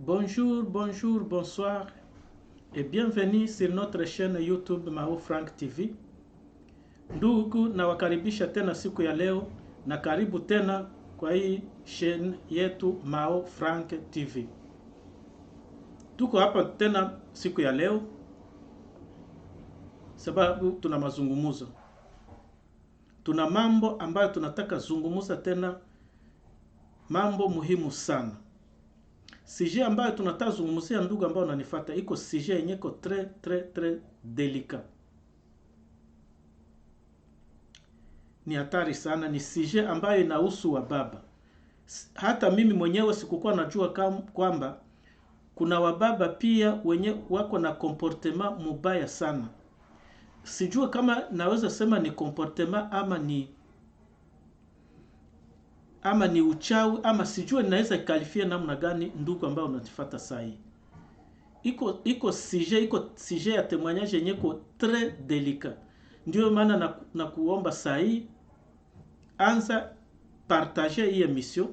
Bonjour, bonjour, bonsoir et bienvenue sur notre chaîne YouTube Mao Frank TV. Ndugu, nawakaribisha tena siku ya leo na karibu tena kwa hii chaîne yetu Mao Frank TV. Tuko hapa tena siku ya leo sababu tuna mazungumzo. Tuna mambo ambayo tunataka zungumuza tena, mambo muhimu sana. Sujet ambayo tunataka zungumzia, ndugu ambao unanifuata, iko sujet yenye iko très délicat. Ni hatari sana, ni sujet ambayo inahusu wababa. Hata mimi mwenyewe sikukuwa najua kwamba kuna wababa pia wenye wako na comportement mubaya sana. Sijua kama naweza sema ni comportement ama ni uchawi, ama sijua ninaweza ikalifia namna gani. Ndugu ambao unatifuata saa hii, iko sujet ya témoignage yenye ko très délicat. Ndio maana na kuomba saa hii, anza partager hii emission,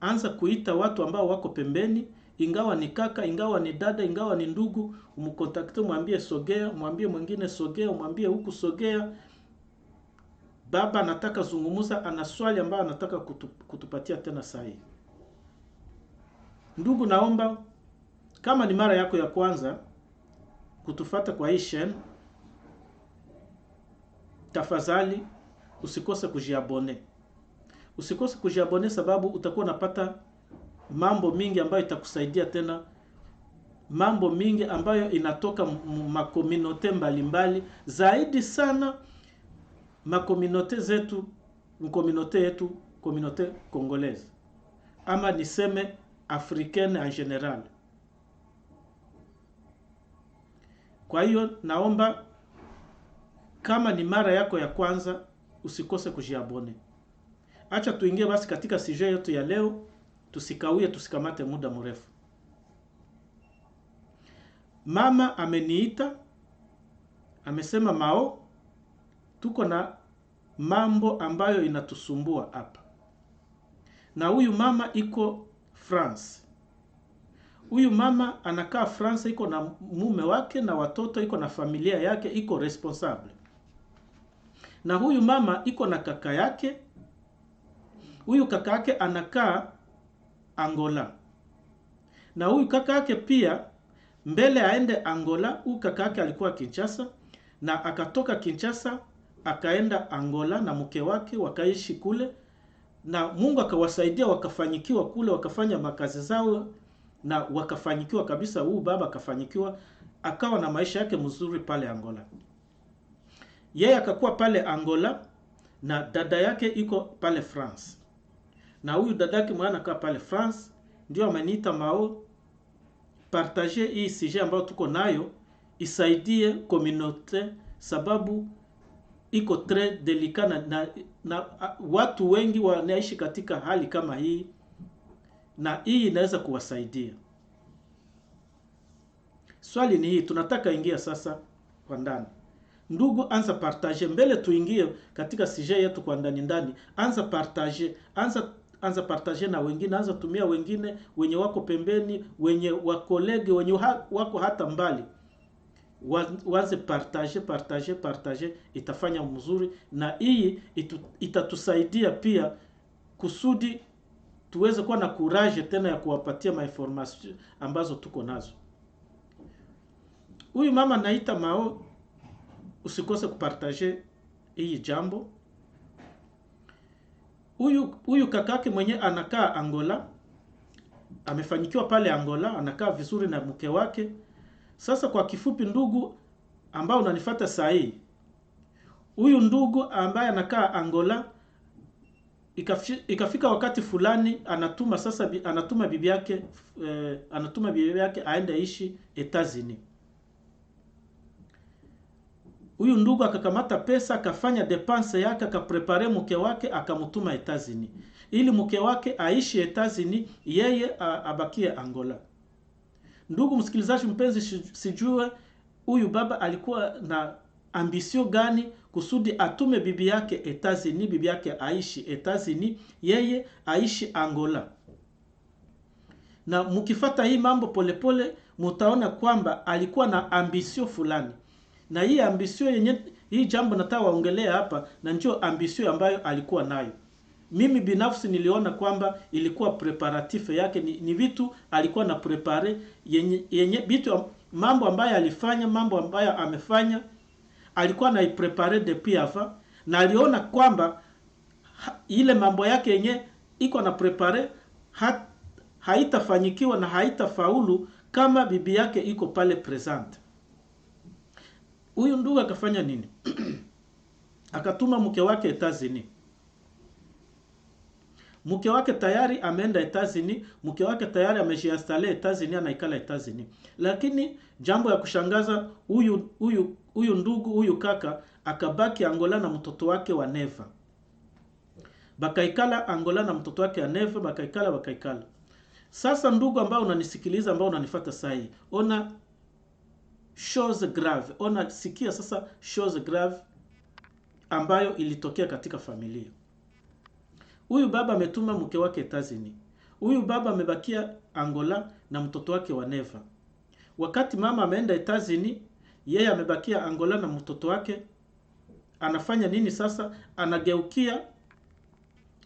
anza kuita watu ambao wako pembeni, ingawa ni kaka, ingawa ni dada, ingawa ni ndugu, umkontakte, mwambie sogea, mwambie mwingine sogea, mwambie huku sogea. Baba anataka zungumuza, ana swali ambayo anataka kutupatia tena saa hii. Ndugu, naomba kama ni mara yako ya kwanza kutufata kwa hii chaîne, tafadhali usikose kujiabone. Usikose kujiabone sababu utakuwa unapata mambo mingi ambayo itakusaidia tena, mambo mingi ambayo inatoka makominote mbalimbali, zaidi sana makominote zetu, mkominote yetu, kominote congolaise, ama niseme africaine en general. Kwa hiyo naomba kama ni mara yako ya kwanza usikose kujiabone. Acha tuingie basi katika sujet yetu ya leo, tusikawie, tusikamate muda mrefu. Mama ameniita, amesema, Mao, tuko na mambo ambayo inatusumbua hapa. Na huyu mama iko France. Huyu mama anakaa France, iko na mume wake na watoto, iko na familia yake, iko responsable. Na huyu mama iko na kaka yake. Huyu kaka yake anakaa Angola. Na huyu kaka yake pia, mbele aende Angola, huyu kaka yake alikuwa Kinshasa, na akatoka Kinshasa akaenda Angola na mke wake, wakaishi kule, na Mungu akawasaidia, wakafanyikiwa kule, wakafanya makazi zao na wakafanyikiwa kabisa. Huyu baba akafanyikiwa, akawa na maisha yake mzuri pale Angola. Yeye akakuwa pale Angola na dada yake iko pale France. Na huyu dada yake mwana anakaa pale France, ndio ameniita, Mao, partager hii sujet ambayo tuko nayo, isaidie communauté sababu iko très délicat na watu wengi wanaishi katika hali kama hii, na hii inaweza kuwasaidia. Swali ni hii, tunataka ingia sasa kwa ndani. Ndugu, anza partager mbele tuingie katika sujet yetu kwa ndani. Anza partager na wengine, anza tumia wengine wenye wako pembeni, wenye wakolege, wenye wako hata mbali. Waanze partager, itafanya mzuri, na hii itatusaidia pia kusudi tuweze kuwa na courage tena ya kuwapatia mainformation ambazo tuko nazo. Huyu mama naita Mao, usikose kupartager hii jambo. Huyu kakake mwenye anakaa Angola, amefanyikiwa pale Angola, anakaa vizuri na mke wake. Sasa kwa kifupi, ndugu ambao unanifuata saa hii, huyu ndugu ambaye anakaa Angola, ikafika wakati fulani anatuma bibi yake aende ishi Etats-Unis. Huyu ndugu akakamata pesa, akafanya depense yake, akaprepare mke wake, akamtuma Etats-Unis ili mke wake aishi Etats-Unis, yeye abakie Angola. Ndugu msikilizaji mpenzi, sijue huyu baba alikuwa na ambisio gani kusudi atume bibi yake Etats-Unis, bibi yake aishi Etats-Unis, yeye aishi Angola. Na mkifata hii mambo polepole, mtaona kwamba alikuwa na ambisio fulani, na hii ambisio yenye, hii jambo nataka waongelea hapa, na ndio ambisio ambayo alikuwa nayo. Mimi binafsi niliona kwamba ilikuwa preparatif yake, ni vitu alikuwa na prepare yenye vitu, mambo ambayo alifanya, mambo ambayo amefanya, alikuwa na iprepare depuis avant, na aliona kwamba ile mambo yake yenye iko na prepare haitafanyikiwa na haitafaulu kama bibi yake iko pale present. Huyu ndugu akafanya nini? Akatuma mke wake Etats-Unis. Mke wake tayari ameenda Etats-Unis, mke wake tayari amejiinstale Etats-Unis, anaikala Etats-Unis. Lakini jambo ya kushangaza, huyu ndugu, huyu kaka akabaki Angola na mtoto wake wa Neva. Bakaikala Angola na mtoto wake wa Neva, bakaikala. Sasa ndugu ambao unanisikiliza, ambao unanifuata sasa hii, ona chose grave, ona sikia sasa chose grave ambayo ilitokea katika familia. Huyu baba ametuma mke wake Etats-Unis. Huyu baba amebakia Angola na mtoto wake wa Neva. Wakati mama ameenda Etats-Unis, yeye amebakia Angola na mtoto wake. Anafanya nini sasa?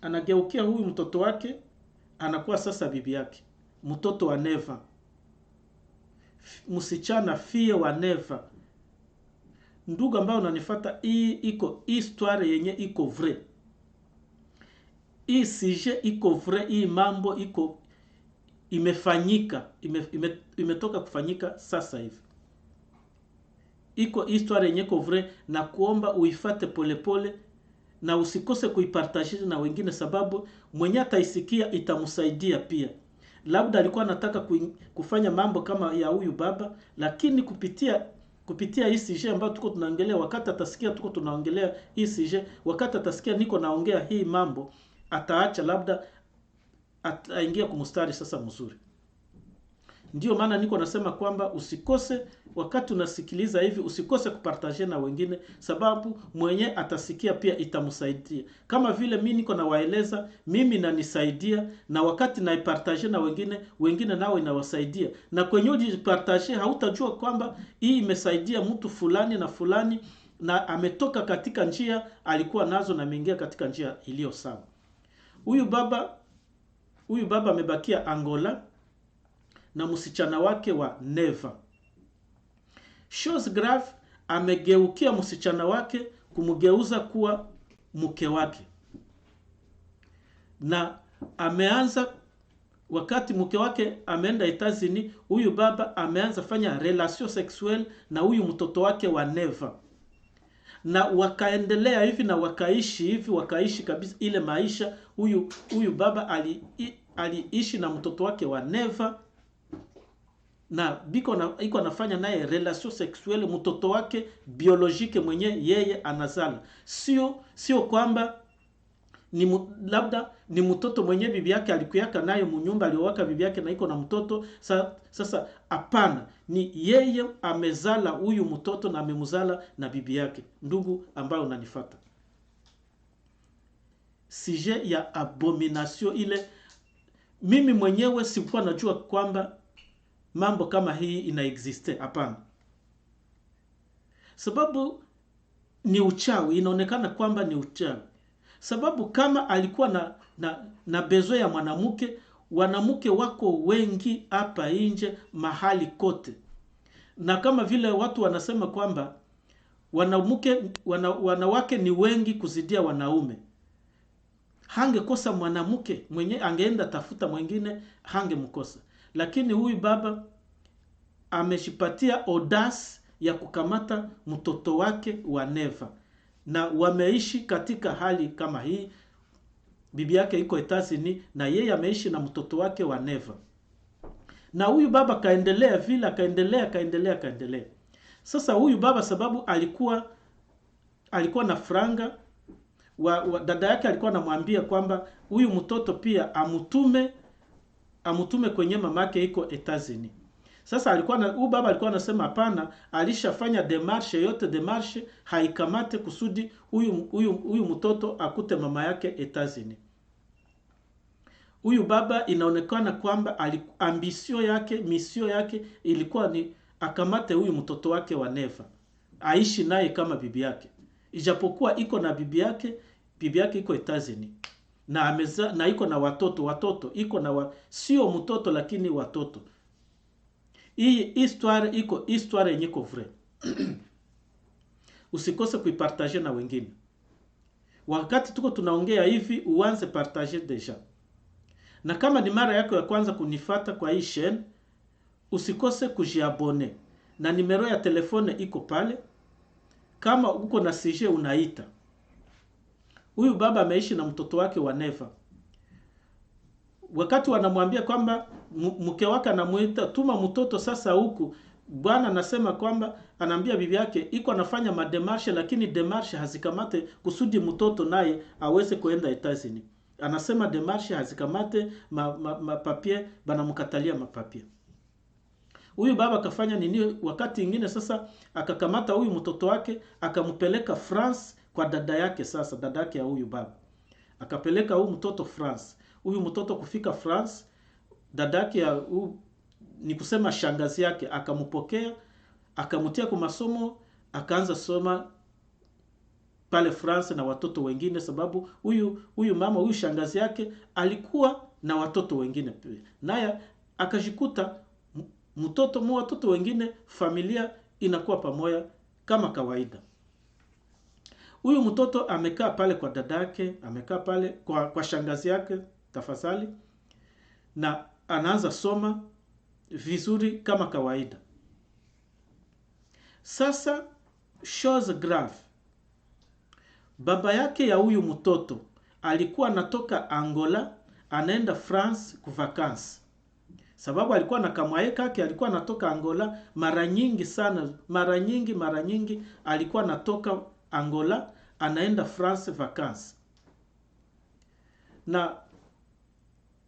Anageukia huyu mtoto wake, anakuwa sasa bibi yake. Mtoto wa Neva, msichana fie wa Neva. Ndugu ambao unanifuata, hii iko histoire yenye iko vrai. Hii sujet iko vrai, hii mambo iko imefanyika, imetoka kufanyika sasa hivi. Iko histoire yenye iko vrai, na kuomba uifate polepole na usikose kuipartager na wengine, sababu mwenye ataisikia itamsaidia pia. Labda alikuwa anataka kufanya mambo kama ya huyu baba, lakini kupitia hii sujet ambayo tuko tunaongelea, wakati atasikia tuko tunaongelea hii sujet, wakati atasikia niko naongea hii mambo, ataacha, labda ataingia kumstari sasa mzuri. Ndio maana niko nasema kwamba usikose, wakati unasikiliza hivi, usikose kupartager na wengine, sababu mwenye atasikia pia itamsaidia. Kama vile mimi niko na waeleza, mimi nanisaidia, na wakati naipartager na wengine nao inawasaidia. Na kwenye ujipartager hautajua kwamba hii imesaidia mtu fulani na fulani, na ametoka katika njia alikuwa nazo na ameingia katika njia iliyo sawa. Huyu baba amebakia Angola na msichana wake wa Neva. Chose grave, amegeukia msichana wake kumgeuza kuwa mke wake. Na ameanza, wakati mke wake ameenda Etats-Unis, huyu baba ameanza fanya relation sexuelle na huyu mtoto wake wa Neva. Na wakaendelea hivi na wakaishi kabisa ile maisha. Huyu baba aliishi na mtoto wake wa Neva, na iko anafanya naye relation sexuelle, mtoto wake biologique mwenye yeye anazala. Sio kwamba labda ni mtoto mwenye bibi yake alikuyaka nayo mnyumba, aliowaka bibi yake na iko na mtoto. Sasa hapana, ni yeye amezala huyu mtoto na amemzala na bibi yake. Ndugu ambao unanifuata, sujet ya abomination ile, mimi mwenyewe sikuwa najua kwamba mambo kama hii inaexiste. Hapana, sababu ni uchawi, inaonekana kwamba ni uchawi. Sababu kama alikuwa na bezo ya mwanamke, wanamke wako wengi hapa nje mahali kote. Na kama vile watu wanasema kwamba wanawake ni wengi kuzidia wanaume, hangekosa mwanamke mwenye angeenda tafuta mwingine, hangemkosa. Lakini huyu baba ameshipatia audace ya kukamata mtoto wake wa Neva, na wameishi katika hali kama hii. Bibi yake iko Etats-Unis na yeye ameishi na mtoto wake wa Neva, na huyu baba kaendelea vile, akaendelea. Sasa huyu baba, sababu alikuwa na franga, dada yake alikuwa anamwambia kwamba huyu mtoto pia amutume kwenye mamake iko Etats-Unis. Sasa huyu baba alikuwa anasema hapana, alishafanya demarche haikamate kusudi huyu mtoto akute mama yake Etats-Unis. huyu baba inaonekana kwamba misio yake ilikuwa ni akamate huyu mtoto wake wa Neva, aishi naye kama bibi yake, ijapokuwa iko na bibi yake iko Etazini na na iko na watoto iko na sio mtoto lakini watoto. Hii histoire yenye iko vrai. Usikose kuipartager na wengine. Wakati tuko tunaongea hivi, uanze partager deja. Na kama ni mara yako ya kwanza kunifata kwa hii chaîne, usikose kujiabone. Na nimero ya telefone iko pale. Kama uko na CG unaita. Huyu baba ameishi na mtoto wake wa Neva. Wakati wanamwambia kwamba mke wake anamuita, tuma mtoto sasa huku, bwana anasema kwamba anaambia bibi yake iko anafanya mademarshe, lakini demarshe hazikamate kusudi mtoto naye aweze kuenda Etazini. Anasema demarshe hazikamate mapapie, banamkatalia mapapie. Huyu baba akafanya nini? Wakati ingine sasa akakamata huyu mtoto wake akampeleka France kwa dada yake. Sasa dada yake ya huyu baba akapeleka huyu mtoto France. Huyu mtoto kufika France, dada yake ni kusema shangazi yake akampokea, akamtia kwa masomo, akaanza soma pale France na watoto wengine, sababu huyu mama, huyu shangazi yake alikuwa na watoto wengine pia. Naye akajikuta watoto wengine, familia inakuwa pamoja kama kawaida. Huyu mtoto amekaa pale kwa dadake, amekaa pale kwa shangazi yake tafadhali, na anaanza soma vizuri kama kawaida. Sasa chose grave, baba yake ya huyu mtoto alikuwa anatoka Angola anaenda France ku vacances, sababu alikuwa na kamwaye kake, alikuwa anatoka Angola mara nyingi sana, mara nyingi alikuwa anatoka Angola anaenda France vacances. Na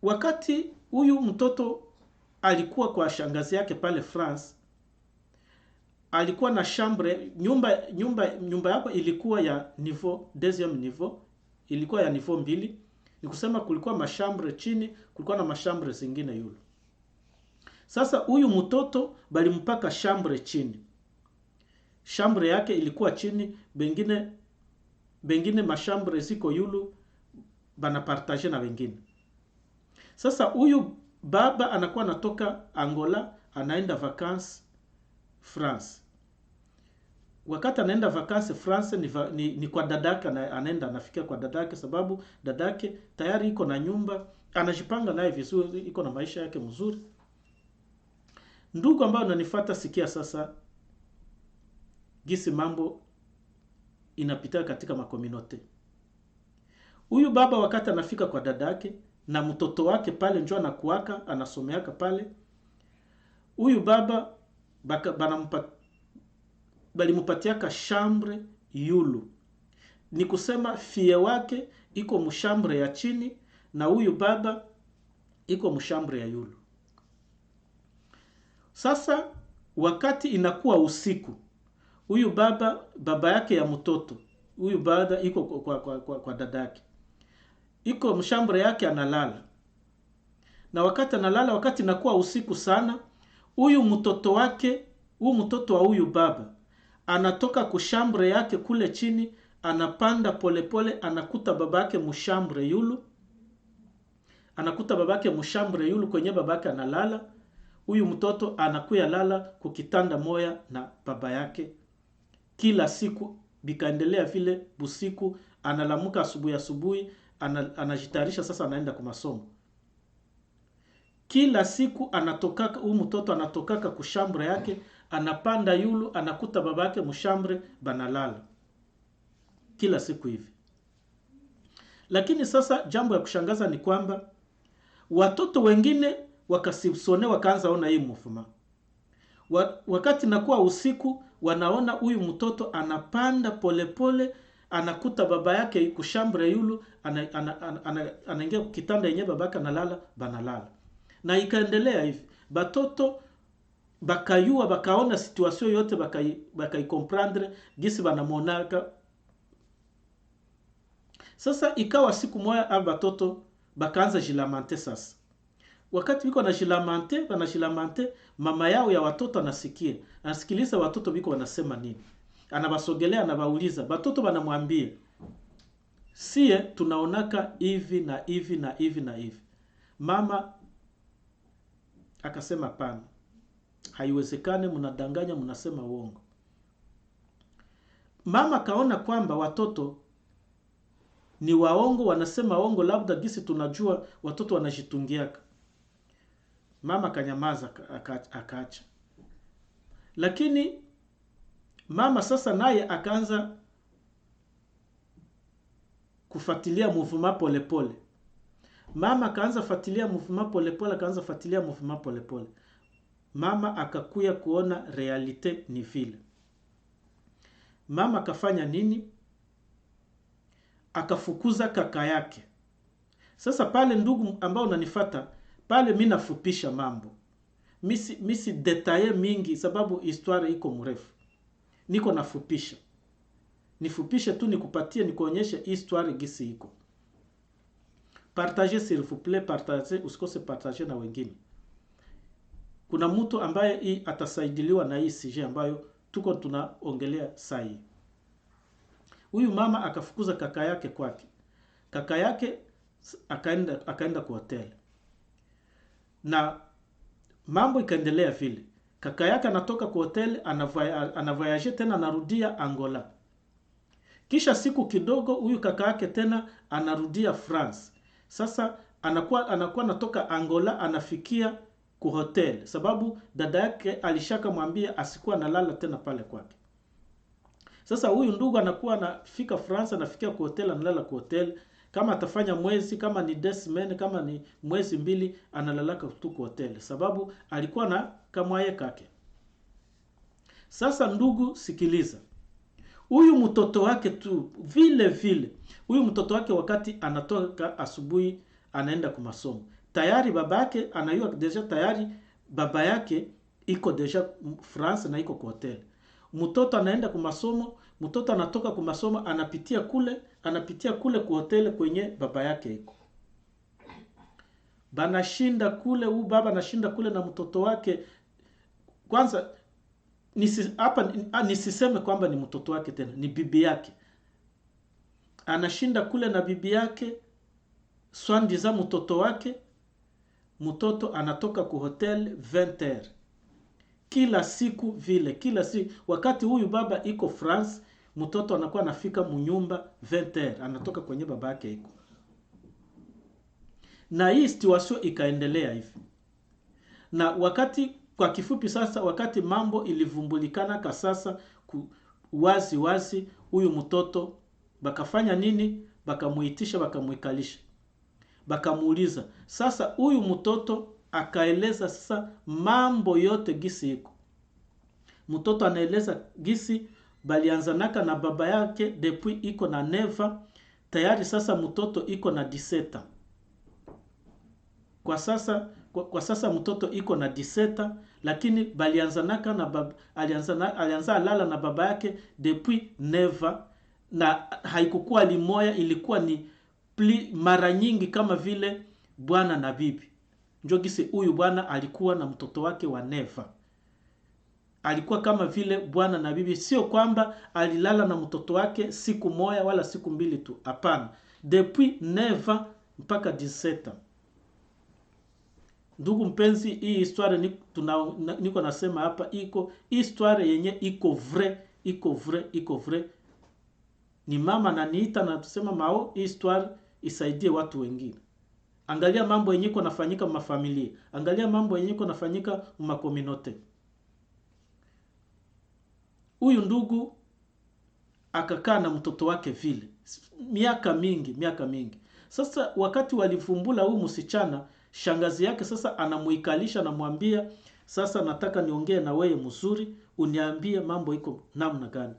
wakati huyu mtoto alikuwa kwa shangazi yake pale France, alikuwa na chambre, nyumba yako ilikuwa ya niveau deuxième niveau, ilikuwa ya niveau 2. Ni kusema kulikuwa mashambre chini, kulikuwa na mashambre zingine yule. Sasa huyu mtoto balimpaka chambre chini. Chambre yake ilikuwa chini, bengine mashambre ziko yulu bana partage na wengine. Sasa huyu baba anakuwa natoka Angola anaenda vacances France. Wakati anaenda vacances France ni kwa dadake, anaenda anafikia kwa dadake, sababu dadake tayari iko na nyumba, anajipanga naye vizuri, iko na maisha yake mzuri. Ndugu ambao unanifuata, sikia sasa gisi mambo inapita katika makominote. Huyu baba wakati anafika kwa dadake na mtoto wake pale njoo anakuaka anasomeaka pale, huyu baba balimpatiaka chambre yulu. Ni kusema fie wake iko mshambre ya chini na huyu baba iko mshambre ya yulu. Sasa wakati inakuwa usiku, huyu baba yake ya mtoto, huyu baba iko kwa dadake, iko mshambre yake analala. Na wakati analala, wakati inakuwa usiku sana, huyu mtoto wake, huyu mtoto wa huyu baba anatoka kushambre yake kule chini, anapanda polepole, anakuta babake mshambre yulu, kwenye babake analala. Huyu mtoto anakuya lala kukitanda moya na baba yake. Kila siku bikaendelea vile, busiku analamuka asubuhi anajitayarisha sasa anaenda kwa masomo. Kila siku anatokaka, huyu mtoto anatokaka kushambre yake, anapanda yulu, anakuta babake mshambre banalala. Kila siku hivi. Lakini sasa jambo ya kushangaza ni kwamba watoto wengine wakasibsone, wakaanza ona hii mufuma. Wakati nakuwa usiku, wanaona huyu mtoto anapanda polepole, anakuta baba yake kushambre yulu, anaingia kitanda yenye babake analala, banalala. Na ikaendelea hivi. Batoto bakayua, bakaona situation yote, bakaikomprendre gisi banamonaka. Sasa ikawa siku moja aba batoto bakaanza jilamante sasa. Wakati biko wanajilamante, mama yao ya watoto anasikia. Anasikiliza watoto biko wanasema nini. Anabasogelea, anabauliza. Watoto wanamwambia, "Sie tunaonaka hivi na hivi na hivi na hivi." Mama akasema, "Pana. Haiwezekane, mnadanganya, mnasema uongo." Mama kaona kwamba watoto ni waongo, wanasema uongo, labda gisi tunajua watoto wanajitungiaka. Mama kanyamaza, akaacha. Lakini mama sasa naye akaanza kufuatilia mouvement polepole. Mama akaanza fuatilia mouvement polepole, akaanza fuatilia mouvement polepole. Mama akakuya kuona realite ni vile. Mama akafanya nini? Akafukuza kaka yake. Sasa pale, ndugu ambao unanifuata, pale mimi nafupisha mambo. Misi detaye mingi sababu histoire iko mrefu. Niko nafupisha. Nifupishe tu nikupatie, nikuonyeshe histoire gisi iko. Partagez s'il vous plaît, partagez, usikose partager na wengine. Kuna mtu ambaye atasaidiliwa na hii sujet ambayo tuko tunaongelea sasa. Huyu mama akafukuza kaka yake kwake. Kaka yake akaenda kwa hotel. Na mambo ikaendelea vile. Kaka yake anatoka kwa hotel, anavoyage tena, anarudia Angola. Kisha siku kidogo huyu kaka yake tena anarudia France. Sasa anakuwa anatoka Angola, anafikia ku hotel sababu dada yake alishaka mwambia asikuwa analala tena pale kwake. Sasa huyu ndugu anakuwa anafika France, anafikia ku hotel, analala ku hotel. Kama atafanya mwezi, kama ni 2 semaines, kama ni mwezi 2, analalaka tu ku hotel sababu alikuwa na kamwaye kake. Sasa ndugu, sikiliza. Huyu mtoto wake tu vile vile. Huyu mtoto wake wakati anatoka asubuhi anaenda kwa masomo. Tayari babake anayua deja, tayari baba yake iko deja France na iko kwa hotel. Mtoto anaenda kwa masomo, mtoto anatoka kwa masomo, anapitia kule kwa hotel kwenye baba yake iko. Banashinda kule, huyu baba anashinda kule na mtoto wake. Kwanza nisiseme kwamba ni mtoto wake tena, ni bibi yake. Anashinda kule na bibi yake, swandi za mtoto wake. Mtoto anatoka ku hotel 20h. Kila siku vile, kila siku. Wakati huyu baba iko France, mtoto anakuwa anafika munyumba 20h, anatoka kwenye baba yake iko. Na hii situation ikaendelea hivi. Na wakati, kwa kifupi sasa, wakati mambo ilivumbulikana ka sasa wazi huyu mtoto bakafanya nini? Bakamuitisha, bakamuikalisha. Bakamuuliza. Sasa huyu mtoto akaeleza sasa mambo yote gisi iko. Mtoto anaeleza gisi balianzanaka na baba yake depuis iko na 9. Tayari sasa mtoto iko na 17. Kwa sasa mtoto iko na 17, lakini balianzanaka na alianza lala na baba yake depuis 9, na haikukuwa limoya, ilikuwa ni mara nyingi kama vile bwana na bibi. Njo gisi huyu bwana alikuwa na mtoto wake wa 9. Alikuwa kama vile bwana na bibi, sio kwamba alilala na mtoto wake siku moja wala siku 2 tu. Hapana, depuis 9 mpaka 17. Ndugu mpenzi, hii histoire niko nasema hapa iko histoire yenye iko vrai. Ni mama ananiita na tusema Mao, hii histoire isaidie watu wengine. Angalia mambo yenye iko nafanyika mafamilia. Angalia mambo yenye iko nafanyika makominote. Huyu ndugu akakaa na mtoto wake vile miaka mingi. Sasa wakati walivumbula huyu msichana, shangazi yake sasa anamuikalisha na mwambia, sasa nataka niongee na wewe mzuri, uniambie mambo iko namna gani.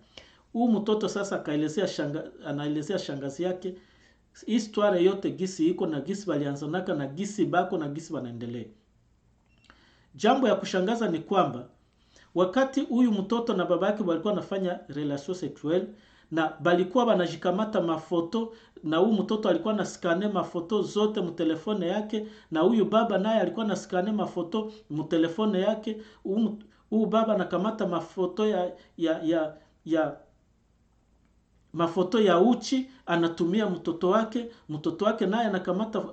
Huyu mtoto sasa anaelezea shangazi yake histoire yote gisi iko na gisi walianzanaka na gisi bako na gisi wanaendelea. Jambo ya kushangaza ni kwamba wakati huyu mtoto na baba yake walikuwa wanafanya relation sexuelle, na balikuwa banajikamata mafoto, na huyu mtoto alikuwa na skane mafoto zote mtelefone yake, na huyu baba naye alikuwa na skane mafoto mtelefone yake. Huyu baba anakamata mafoto ya mafoto ya uchi anatumia mtoto wake naye anakamata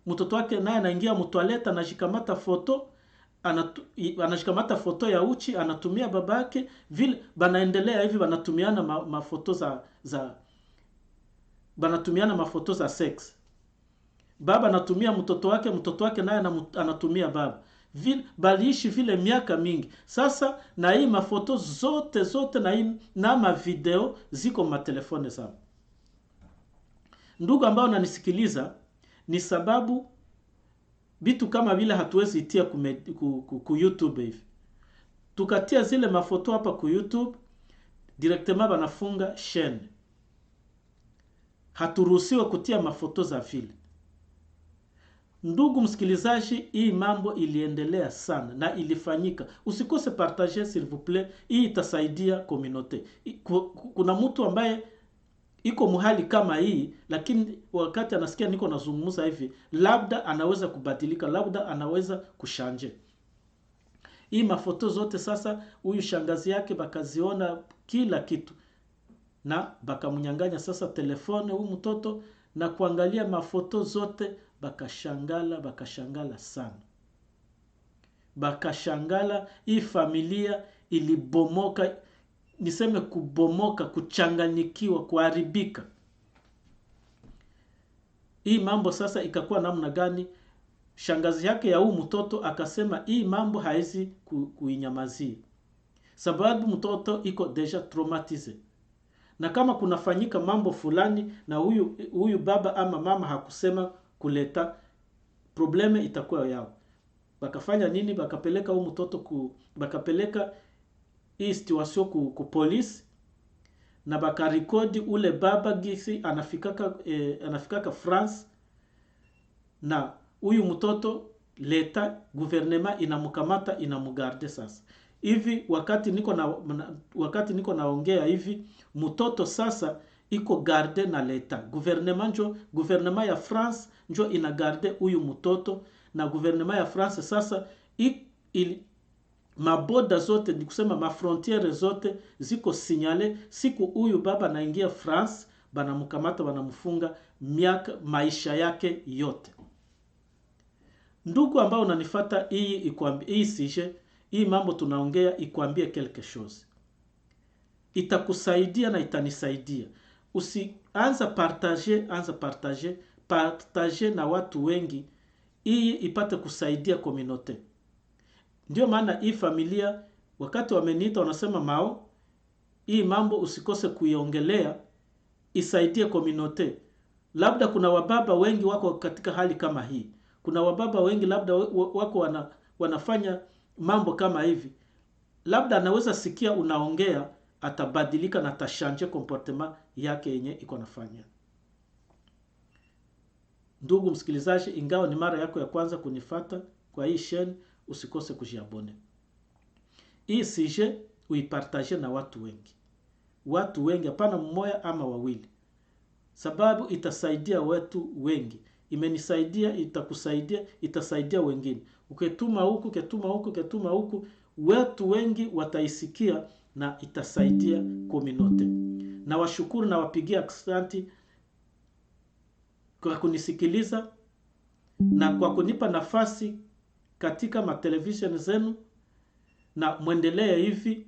mtoto wake naye anaingia mtoaleta anajikamata foto, anajikamata foto ya uchi anatumia babake. Vile banaendelea hivi, banatumiana mafoto banatumiana mafoto za sex. Baba anatumia mtoto wake naye anatumia baba. Vile baliishi vile miaka mingi. Sasa na hii mafoto zote na ma video ziko matelefone zao. Ndugu ambao nanisikiliza, ni sababu vitu kama vile hatuwezi itia ku YouTube hivi. Tukatia zile mafoto hapa ku YouTube, directement banafunga chaîne. Haturuhusiwa kutia mafoto za vile. Ndugu msikilizaji, hii mambo iliendelea sana na ilifanyika. Usikose partager s'il vous plaît, hii itasaidia communauté. Kuna mtu ambaye iko muhali kama hii, lakini wakati anasikia niko nazungumza hivi, labda anaweza kubadilika, labda anaweza kushanje. Hii mafoto zote sasa, huyu shangazi yake bakaziona kila kitu, na bakamnyang'anya sasa telefone huyu mtoto, na kuangalia mafoto zote. Bakashangala sana. Bakashangala, hii familia ilibomoka, niseme kubomoka, kuchanganyikiwa, kuharibika. Hii mambo sasa ikakuwa namna gani? Shangazi yake ya huu mtoto akasema hii mambo haizi kuinyamazia, sababu mtoto iko deja traumatize, na kama kunafanyika mambo fulani na huyu baba ama mama hakusema kuleta probleme, itakuwa yao. Bakafanya nini? Bakapeleka huyu mtoto bakapeleka hii situation ku police, na bakarekodi ule baba gisi anafikaka France, na huyu mtoto leta gouvernement inamkamata inamugarde. Sasa hivi wakati niko naongea hivi, mtoto sasa iko garde na leta. Gouvernement ya France njo inagarde huyu mtoto, na gouvernement ya France sasa maboda zote, ni kusema mafrontiere zote ziko sinyale. Siku huyu baba naingia France, banamkamata banamfunga maisha yake yote. Ndugu ambao unanifata, hii sije, hii mambo tunaongea ikuambie quelque chose, itakusaidia na itanisaidia. Anza partager na watu wengi, hii ipate kusaidia communauté. Ndio maana hii familia wakati wameniita wanasema, Mao, hii mambo usikose kuiongelea, isaidie communauté. Labda kuna wababa wengi wako katika hali kama hii. Kuna wababa wengi labda wako wanafanya mambo kama hivi. Labda anaweza sikia unaongea, atabadilika na atashanje comportement yake yenye iko nafanya. Ndugu msikilizaji, ingawa ni mara yako ya kwanza kunifata kwa hii chaîne, usikose kujiabone. Hii sije uipartage na watu wengi, hapana mmoja ama wawili, sababu itasaidia watu wengi. Imenisaidia, itakusaidia, itasaidia wengine. Uketuma huku, watu wengi wataisikia na itasaidia communauté. Na washukuru na wapigia asante kwa kunisikiliza na kwa kunipa nafasi katika matelevision zenu, na muendelee hivi,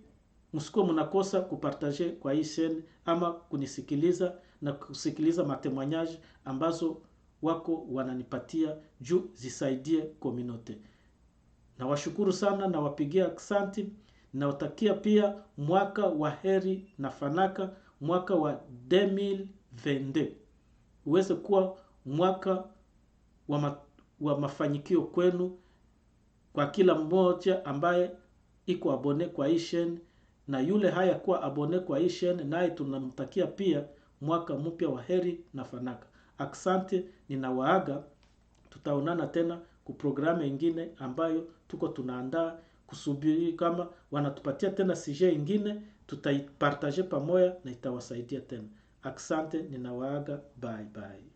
msikuwe mnakosa kupartager kwa hii chaîne ama kunisikiliza na kusikiliza matemoignage ambazo wako wananipatia juu zisaidie communauté. Na washukuru sana na wapigia asante, na watakia pia mwaka wa heri na fanaka, mwaka wa 2022 uweze kuwa mwaka wa mafanikio kwenu, kwa kila mmoja ambaye iko abone kwa hii chaîne, na yule haya kuwa abone kwa hii chaîne, naye tunamtakia pia mwaka mpya wa heri na fanaka. Asante, ninawaaga. Tutaonana tena ku programu nyingine ambayo tuko tunaandaa, kusubiri kama wanatupatia tena sije nyingine, tutaipartage pamoja na itawasaidia tena. Asante, ninawaaga, bye bye.